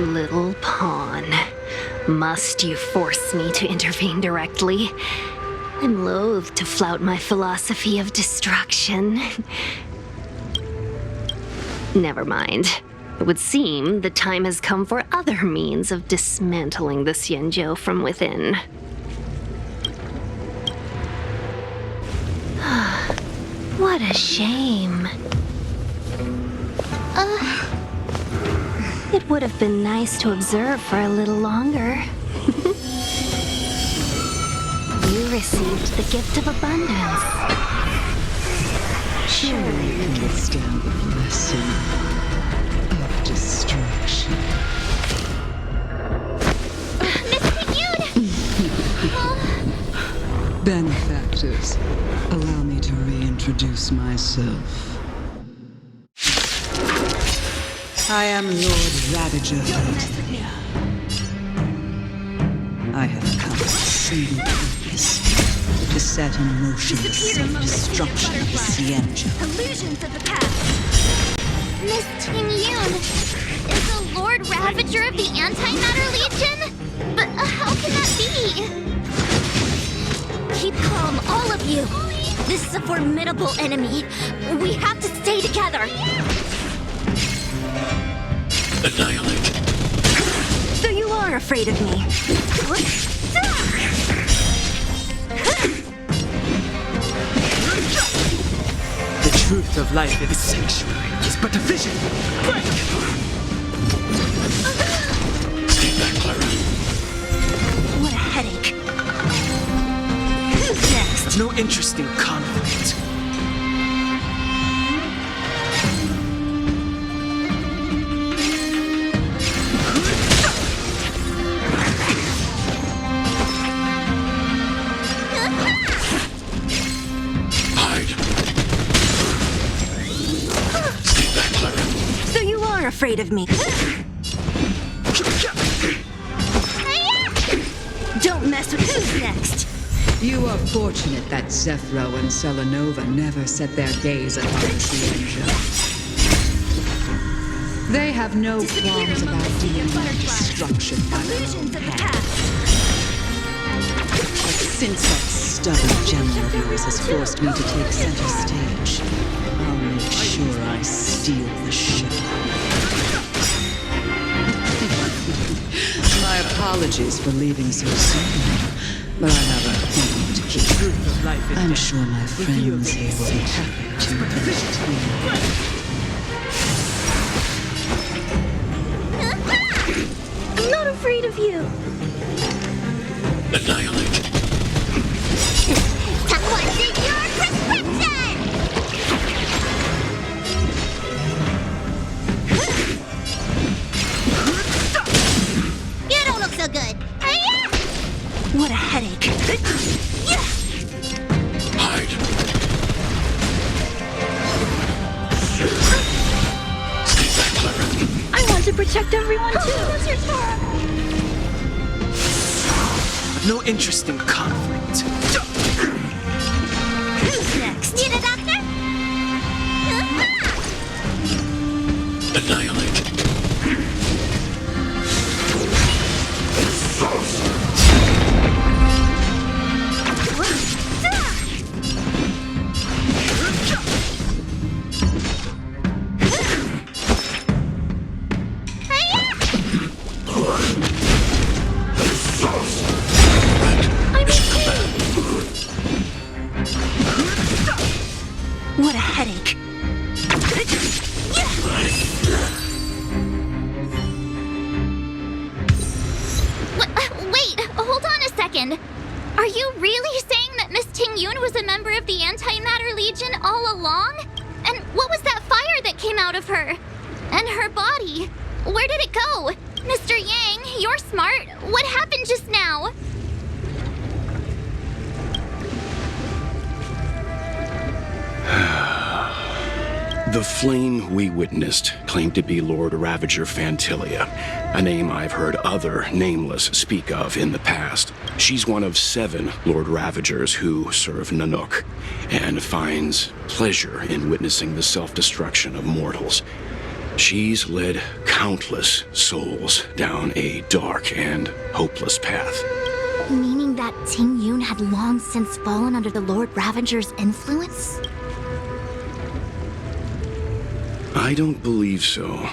Little pawn. Must you force me to intervene directly? I'm loath to flout my philosophy of destruction. Never mind. It would seem the time has come for other means of dismantling the Xianzhou from within. What a shame. It would have been nice to observe for a little longer. You received the gift of abundance. Surely you understand the lesson of destruction. Benefactors, allow me to reintroduce myself. I am Lord Ravager Fantalia. I have come with a single purpose: to set in motion the self-destruction of the Xianzhou. Illusions of the past. Miss Ting-Yun is the Lord Ravager of the Antimatter Legion? But how can that be? Keep calm, all of you. This is a formidable enemy. We have to stay together. Annihilate. So you are afraid of me. The truth of life in the sanctuary is but a vision. Break! Stay back, Clara. What a headache. Who's next? No interest in conflict. Afraid of me. Don't mess with who's next. You are fortunate that Zephyro and Selenova never set their gaze upon the Xianzhou. They have no qualms about dealing with destruction by their own hand. But since that stubborn general of yours has forced me to take center stage, I'll make sure I steal the show. My apologies for leaving so soon, but I have a thing to keep. I'm sure my friends here will be happy to visit me. I'm not afraid of you. Annihilate. What's in your prescription? You don't look so good. What a headache. Hide. Stay back, Clara. I want to protect everyone too. What's your turn? No interest in conflict. Who's next? Need a doctor? Annihilate. What a headache. Wait, hold on a second. Are you really saying that Miss Ting-Yun was a member of the Antimatter Legion all along? And what was that fire that came out of her? And her body? Where did it go? Mr. Yang, you're smart. What happened just now? The flame we witnessed claimed to be Lord Ravager Fantilia, a name I've heard other nameless speak of in the past. She's one of 7 Lord Ravagers who serve Nanook, and finds pleasure in witnessing the self-destruction of mortals. She's led countless souls down a dark and hopeless path. Meaning that Ting Yun had long since fallen under the Lord Ravager's influence? I don't believe so.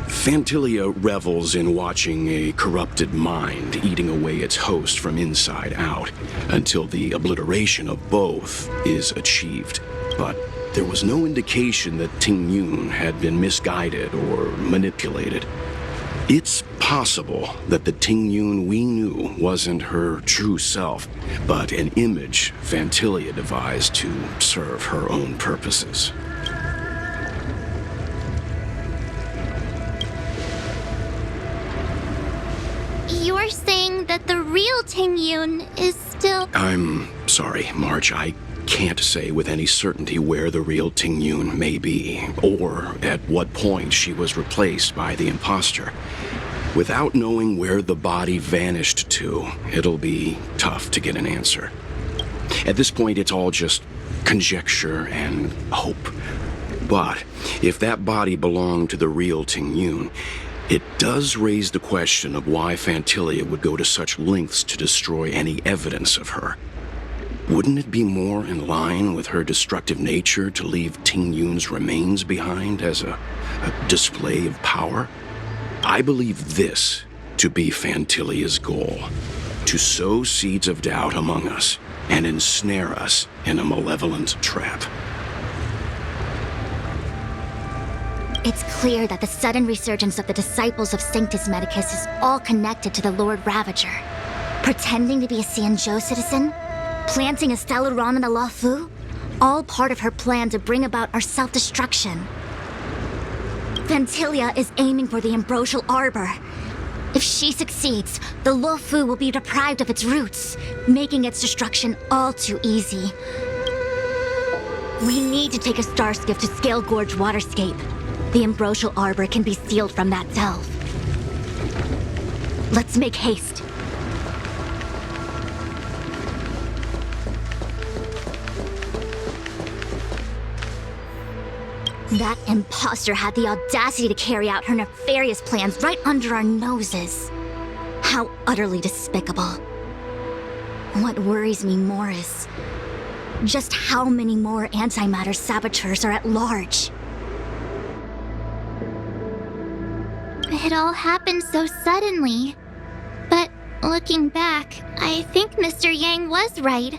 Fantilia revels in watching a corrupted mind eating away its host from inside out until the obliteration of both is achieved. But there was no indication that Ting Yun had been misguided or manipulated. It's possible that the Ting Yun we knew wasn't her true self, but an image Fantilia devised to serve her own purposes. You're saying that the real Ting Yun is still... I'm sorry, March. I can't say with any certainty where the real Ting Yun may be, or at what point she was replaced by the imposter. Without knowing where the body vanished to, it'll be tough to get an answer. At this point, it's all just conjecture and hope. But if that body belonged to the real Ting Yun, it does raise the question of why Fantilia would go to such lengths to destroy any evidence of her. Wouldn't it be more in line with her destructive nature to leave Ting Yun's remains behind as a display of power? I believe this to be Fantilia's goal, to sow seeds of doubt among us and ensnare us in a malevolent trap. It's clear that the sudden resurgence of the disciples of Sanctus Medicus is all connected to the Lord Ravager. Pretending to be a Xianzhou citizen, planting a Stellaron in the Luofu, all part of her plan to bring about our self-destruction. Fantilia is aiming for the Ambrosial Arbor. If she succeeds, the Luofu will be deprived of its roots, making its destruction all too easy. We need to take a star skiff to Scale Gorge Waterscape. The Ambrosial Arbor can be sealed from that delve. Let's make haste. That imposter had the audacity to carry out her nefarious plans right under our noses. How utterly despicable. What worries me more is just how many more antimatter saboteurs are at large. It all happened so suddenly. But looking back, I think Mr. Yang was right.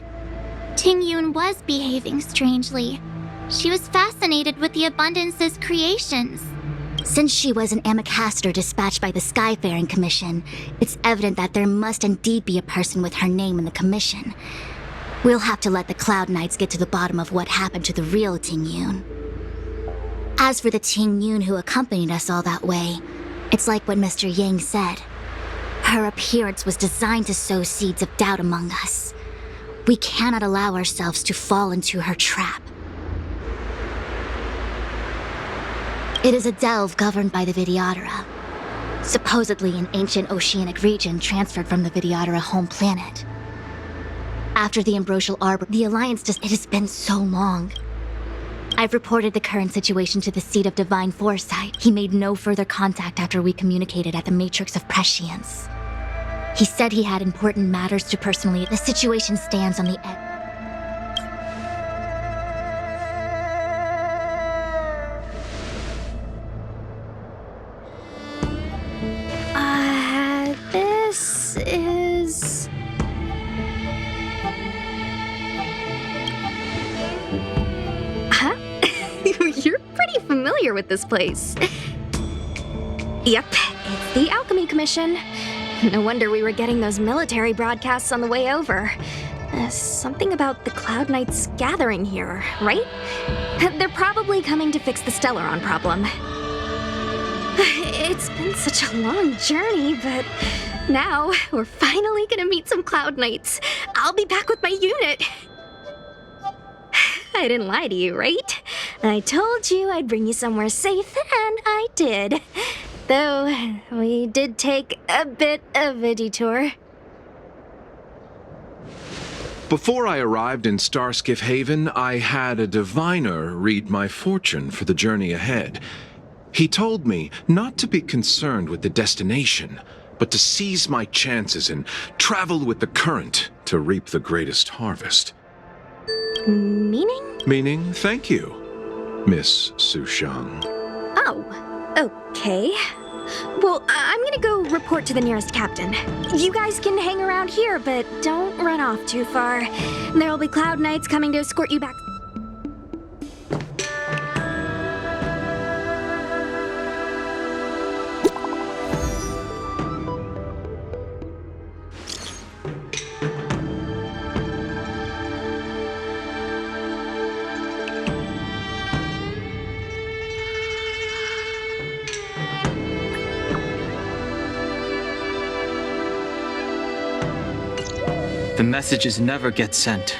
Ting Yun was behaving strangely. She was fascinated with the Abundance's creations. Since she was an Amicastor dispatched by the Skyfaring Commission, it's evident that there must indeed be a person with her name in the commission. We'll have to let the Cloud Knights get to the bottom of what happened to the real Ting Yun. As for the Ting Yun who accompanied us all that way, it's like what Mr. Yang said. Her appearance was designed to sow seeds of doubt among us. We cannot allow ourselves to fall into her trap. It is a delve governed by the Vidyadhara, supposedly an ancient oceanic region transferred from the Vidyadhara home planet. After the Ambrosial Arbor, the Alliance it has been so long. I've reported the current situation to the Seat of Divine Foresight. He made no further contact after we communicated at the Matrix of Prescience. He said he had important matters to personally... The situation stands on the edge. This is... Huh? You're pretty familiar with this place. Yep, it's the Alchemy Commission. No wonder we were getting those military broadcasts on the way over. Something about the Cloud Knights gathering here, right? They're probably coming to fix the Stellaron problem. It's been such a long journey, but now we're finally gonna meet some Cloud Knights. I'll be back with my unit. I didn't lie to you, right? I told you I'd bring you somewhere safe, and I did. Though, we did take a bit of a detour. Before I arrived in Starskiff Haven, I had a diviner read my fortune for the journey ahead. He told me not to be concerned with the destination, but to seize my chances and travel with the current to reap the greatest harvest. Meaning? Meaning, thank you, Miss Sushang. Oh, okay. Well, I'm gonna go report to the nearest captain. You guys can hang around here, but don't run off too far. There'll be Cloud Knights coming to escort you back. The messages never get sent.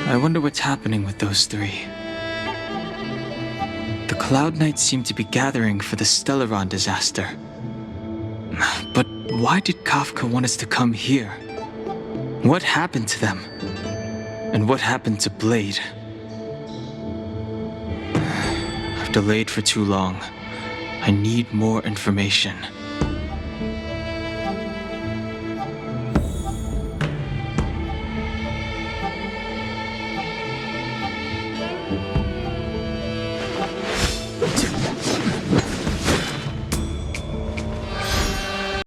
I wonder what's happening with those three. The Cloud Knights seem to be gathering for the Stellaron disaster. But why did Kafka want us to come here? What happened to them? And what happened to Blade? I've delayed for too long. I need more information.